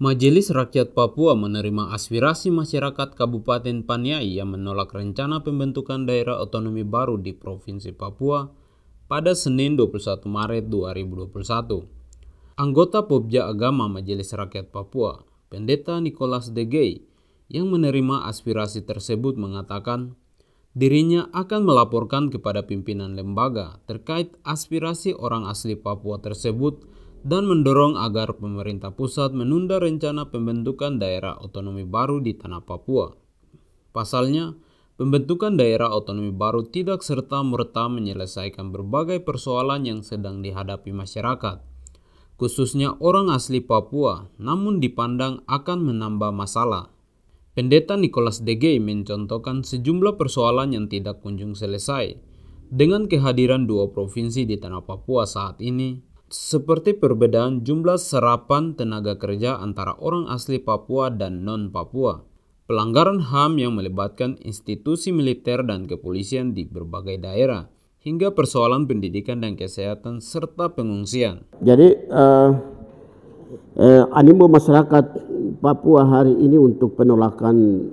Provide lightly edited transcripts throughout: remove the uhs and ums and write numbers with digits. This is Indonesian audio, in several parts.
Majelis Rakyat Papua menerima aspirasi masyarakat Kabupaten Paniai yang menolak rencana pembentukan daerah otonomi baru di Provinsi Papua pada Senin 21 Maret 2021. Anggota Pobja Agama Majelis Rakyat Papua, Pendeta Nicholas Degei, yang menerima aspirasi tersebut mengatakan dirinya akan melaporkan kepada pimpinan lembaga terkait aspirasi orang asli Papua tersebut dan mendorong agar pemerintah pusat menunda rencana pembentukan daerah otonomi baru di tanah Papua. Pasalnya, pembentukan daerah otonomi baru tidak serta-merta menyelesaikan berbagai persoalan yang sedang dihadapi masyarakat, khususnya orang asli Papua, namun dipandang akan menambah masalah. Pendeta Nicholas Degei mencontohkan sejumlah persoalan yang tidak kunjung selesai dengan kehadiran dua provinsi di tanah Papua saat ini, seperti perbedaan jumlah serapan tenaga kerja antara orang asli Papua dan non-Papua, pelanggaran HAM yang melibatkan institusi militer dan kepolisian di berbagai daerah, hingga persoalan pendidikan dan kesehatan serta pengungsian. Jadi animo masyarakat Papua hari ini untuk penolakan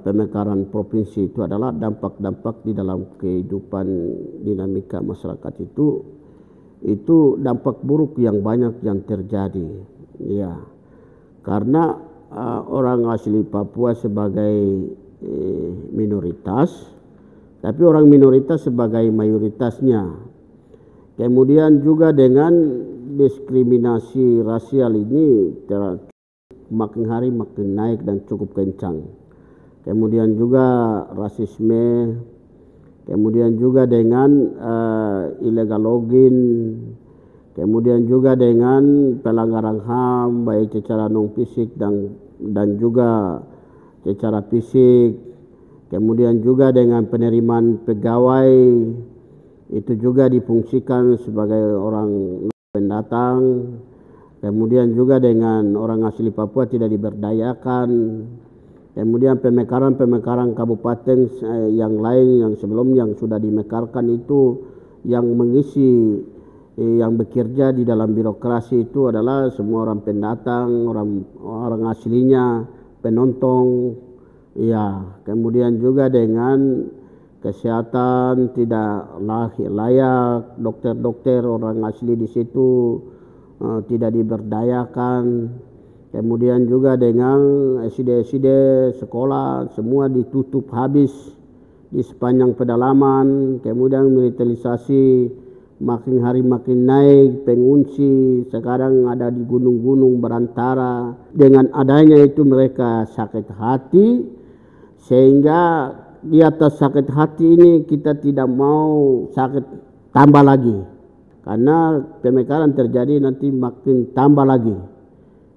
pemekaran provinsi itu adalah dampak-dampak di dalam kehidupan dinamika masyarakat itu dampak buruk yang banyak yang terjadi, ya, karena orang asli Papua sebagai minoritas, tapi orang minoritas sebagai mayoritasnya. Kemudian juga dengan diskriminasi rasial ini makin hari makin naik dan cukup kencang. Kemudian juga rasisme, kemudian juga dengan illegal logging, kemudian juga dengan pelanggaran HAM baik secara non fisik dan juga secara fisik, kemudian juga dengan penerimaan pegawai itu juga difungsikan sebagai orang pendatang, kemudian juga dengan orang asli Papua tidak diberdayakan. Kemudian pemekaran kabupaten yang lain yang sebelum yang sudah dimekarkan itu yang mengisi yang bekerja di dalam birokrasi itu adalah semua orang pendatang, orang aslinya, penonton, ya. Kemudian juga dengan kesehatan tidak layak, dokter-dokter orang asli di situ tidak diberdayakan. Kemudian juga dengan SD sekolah semua ditutup habis di sepanjang pedalaman. Kemudian militerisasi makin hari makin naik, pengungsi sekarang ada di gunung-gunung berantara. Dengan adanya itu mereka sakit hati, sehingga di atas sakit hati ini kita tidak mau sakit tambah lagi, karena pemekaran terjadi nanti makin tambah lagi.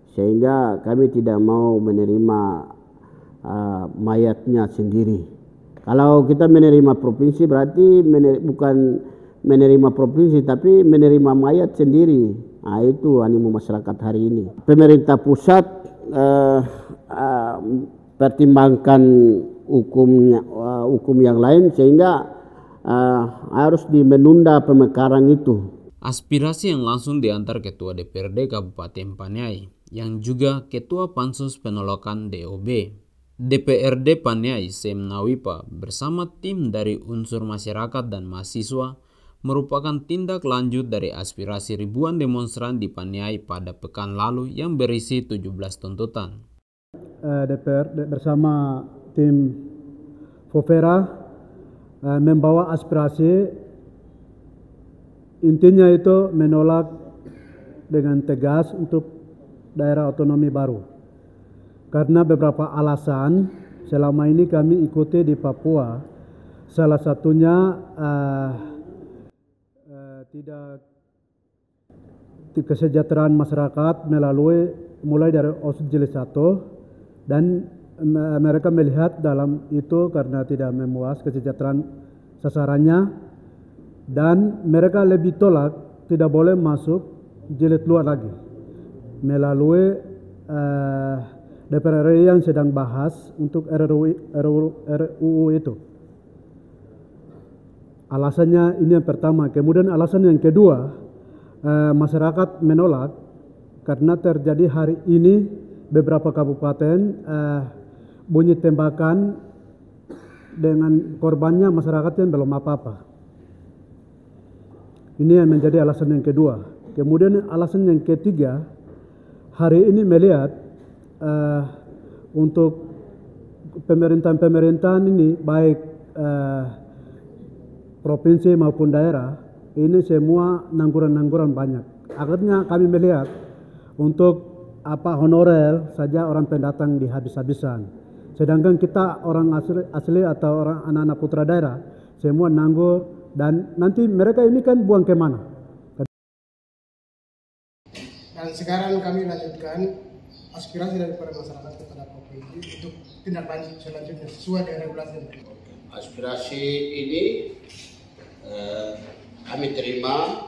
Sehingga kami tidak mau menerima mayatnya sendiri. Kalau kita menerima provinsi berarti bukan menerima provinsi tapi menerima mayat sendiri. Nah, itu animo masyarakat hari ini. Pemerintah pusat pertimbangkan hukum yang lain sehingga harus menunda pemekaran itu. Aspirasi yang langsung diantar Ketua DPRD Kabupaten Paniai, yang juga Ketua Pansus Penolakan DOB DPRD Paniai Sem Nawipa bersama tim dari unsur masyarakat dan mahasiswa merupakan tindak lanjut dari aspirasi ribuan demonstran di Paniai pada pekan lalu yang berisi 17 tuntutan. DPR bersama tim Fovera membawa aspirasi, intinya itu menolak dengan tegas untuk daerah otonomi baru. Karena beberapa alasan selama ini kami ikuti di Papua, salah satunya tidak kesejahteraan masyarakat mulai dari OS Jilid 1, dan mereka melihat dalam itu karena tidak memuas kesejahteraan sasarannya, dan mereka lebih tolak tidak boleh masuk jilid luar lagi melalui DPR RI yang sedang bahas untuk RUU itu. Alasannya ini yang pertama. Kemudian alasan yang kedua, masyarakat menolak karena terjadi hari ini beberapa kabupaten bunyi tembakan dengan korbannya masyarakat yang belum apa-apa. Ini yang menjadi alasan yang kedua. Kemudian alasan yang ketiga, hari ini melihat untuk pemerintahan ini baik provinsi maupun daerah, ini semua nangguran-nangguran banyak. Akhirnya kami melihat untuk honorer saja orang pendatang dihabis-habisan. Sedangkan kita orang asli atau orang anak-anak putra daerah semua nanggur, dan nanti mereka ini kan buang kemana? Dan sekarang kami lanjutkan aspirasi daripada masyarakat kepada provinsi untuk tindak lanjut selanjutnya sesuai dengan regulasi. Aspirasi ini kami terima